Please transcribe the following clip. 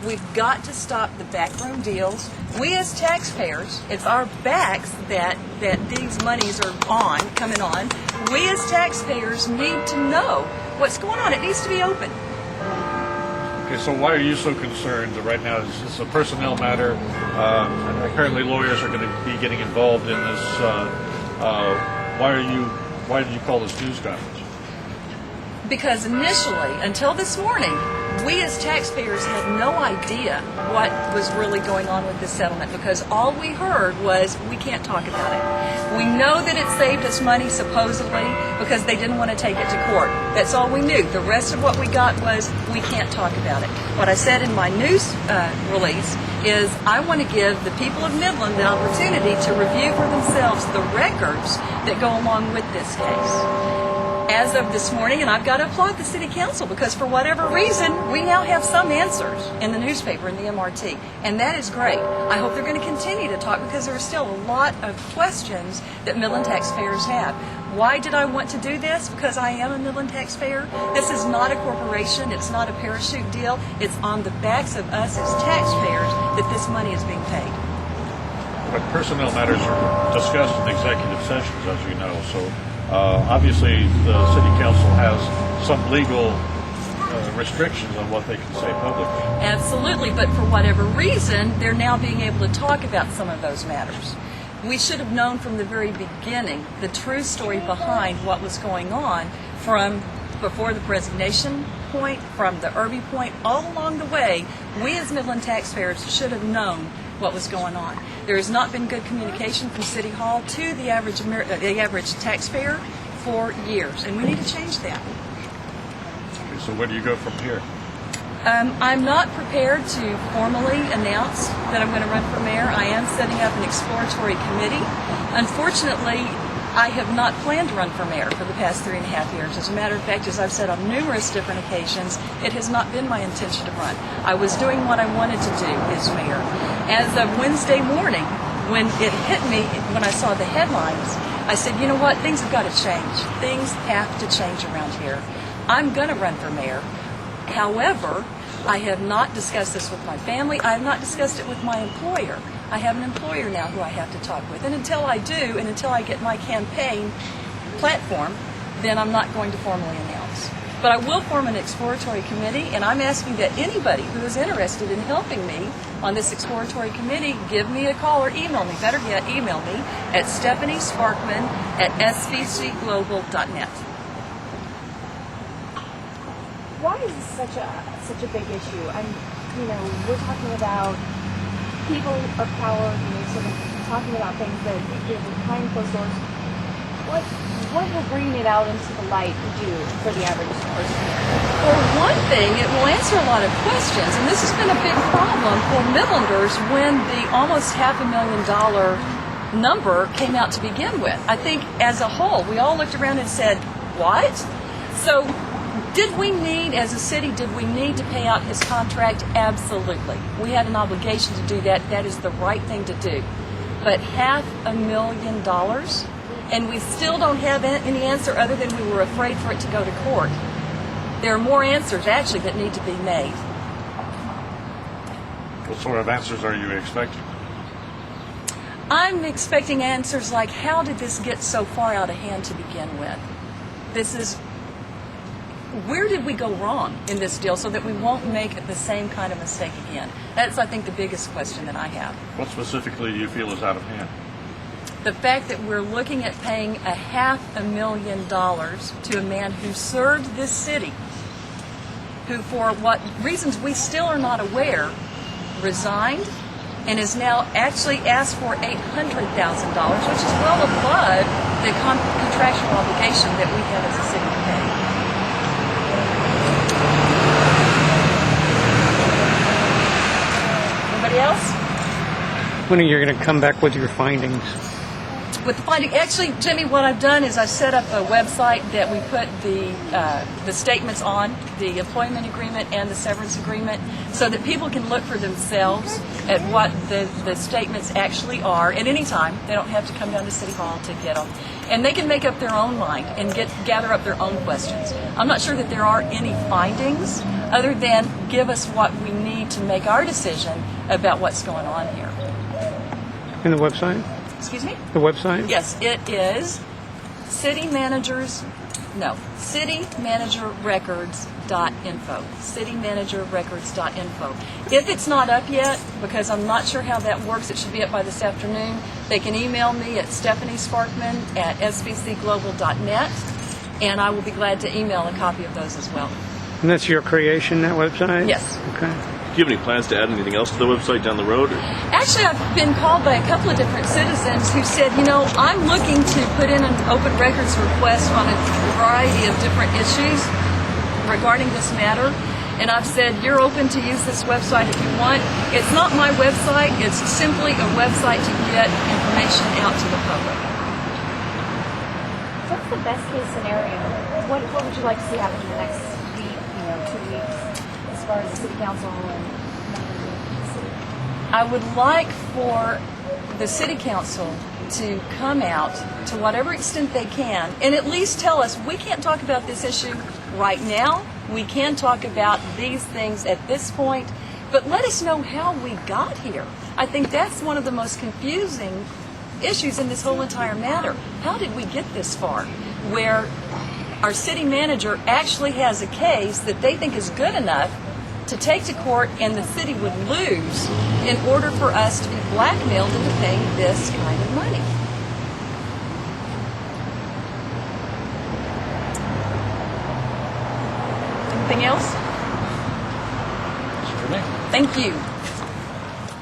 We've got to stop the backroom deals. We as taxpayers, it's our backs that these monies are coming on. We as taxpayers need to know what's going on. It needs to be open. Okay, so why are you so concerned that right now? Is this a personnel matter? Apparently lawyers are going to be getting involved in this. Why did you call this news conference? Because initially, until this morning, we as taxpayers had no idea what was really going on with this settlement, because all we heard was, we can't talk about it. We know that it saved us money, supposedly, because they didn't want to take it to court. That's all we knew. The rest of what we got was, we can't talk about it. What I said in my news release is, I want to give the people of Midland the opportunity to review for themselves the records that go along with this case. As of this morning, and I've got to applaud the City Council, because for whatever reason, we now have some answers in the newspaper, in the MRT, and that is great. I hope they're going to continue to talk, because there are still a lot of questions that Midland taxpayers have. Why did I want to do this? Because I am a Midland taxpayer. This is not a corporation. It's not a parachute deal. It's on the backs of us as taxpayers that this money is being paid. But personnel matters are discussed in executive sessions, as you know, so obviously the City Council has some legal restrictions on what they can say publicly. Absolutely, but for whatever reason, they're now being able to talk about some of those matters. We should have known from the very beginning the true story behind what was going on, from before the resignation point, from the Irby point, all along the way. We as Midland taxpayers should have known what was going on. There has not been good communication from City Hall to the average taxpayer for years, and we need to change that. Okay, so where do you go from here? I'm not prepared to formally announce that I'm going to run for mayor. I am setting up an exploratory committee. Unfortunately, I have not planned to run for mayor for the past 3.5 years. As a matter of fact, as I've said on numerous different occasions, it has not been my intention to run. I was doing what I wanted to do as mayor. As of Wednesday morning, when it hit me, when I saw the headlines, I said, you know what, things have got to change. Things have to change around here. I'm going to run for mayor. However, I have not discussed this with my family. I have not discussed it with my employer. I have an employer now who I have to talk with. And until I do, and until I get my campaign platform, then I'm not going to formally announce. But I will form an exploratory committee, and I'm asking that anybody who is interested in helping me on this exploratory committee give me a call or email me. Better yet, email me at stephaniesparkman@svcglobal.net. Why is this such a big issue? We're talking about people of power, sort of talking about things that behind closed doors. What will bring it out into the light do for the average person? For one thing, it will answer a lot of questions, and this has been a big problem for Midlanders when the almost $500,000 number came out to begin with. I think as a whole, we all looked around and said, what? So did we need, as a city, did we need to pay out his contract? Absolutely. We had an obligation to do that. That is the right thing to do. But $500,000, and we still don't have any answer other than we were afraid for it to go to court. There are more answers, actually, that need to be made. What sort of answers are you expecting? I'm expecting answers like, how did this get so far out of hand to begin with? Where did we go wrong in this deal so that we won't make the same kind of mistake again? That's, I think, the biggest question that I have. What specifically do you feel is out of hand? The fact that we're looking at paying $500,000 to a man who served this city, who, for what reasons we still are not aware, resigned and is now actually asked for $800,000, which is well above the contractual obligation that we have as a city to pay. Anybody else? When are you going to come back with your findings? with the finding, actually, Jimmy, what I've done is I've set up a website that we put the statements on, the employment agreement and the severance agreement, so that people can look for themselves at what the statements actually are at any time. They don't have to come down to City Hall to get them. And they can make up their own mind and gather up their own questions. I'm not sure that there are any findings other than give us what we need to make our decision about what's going on here. And the website? Excuse me? The website? Yes, it is citymanagerrecords.info. Citymanagerrecords.info. If it's not up yet, because I'm not sure how that works, it should be up by this afternoon, they can email me at stephaniesparkman@sbcglobal.net, and I will be glad to email a copy of those as well. And that's your creation, that website? Yes. Okay. Do you have any plans to add anything else to the website down the road? Actually, I've been called by a couple of different citizens who said, I'm looking to put in an open records request on a variety of different issues regarding this matter. And I've said, you're open to use this website if you want. It's not my website. It's simply a website to get information out to the public. What's the best case scenario? What would you like to see happen in the next week, 2 weeks, as far as the city council and members of the city? I would like for the city council to come out to whatever extent they can and at least tell us, we can't talk about this issue right now. We can talk about these things at this point, but let us know how we got here. I think that's one of the most confusing issues in this whole entire matter. How did we get this far? Where our city manager actually has a case that they think is good enough to take to court and the city would lose in order for us to be blackmailed into paying this kind of money. Anything else? That's for me. Thank you.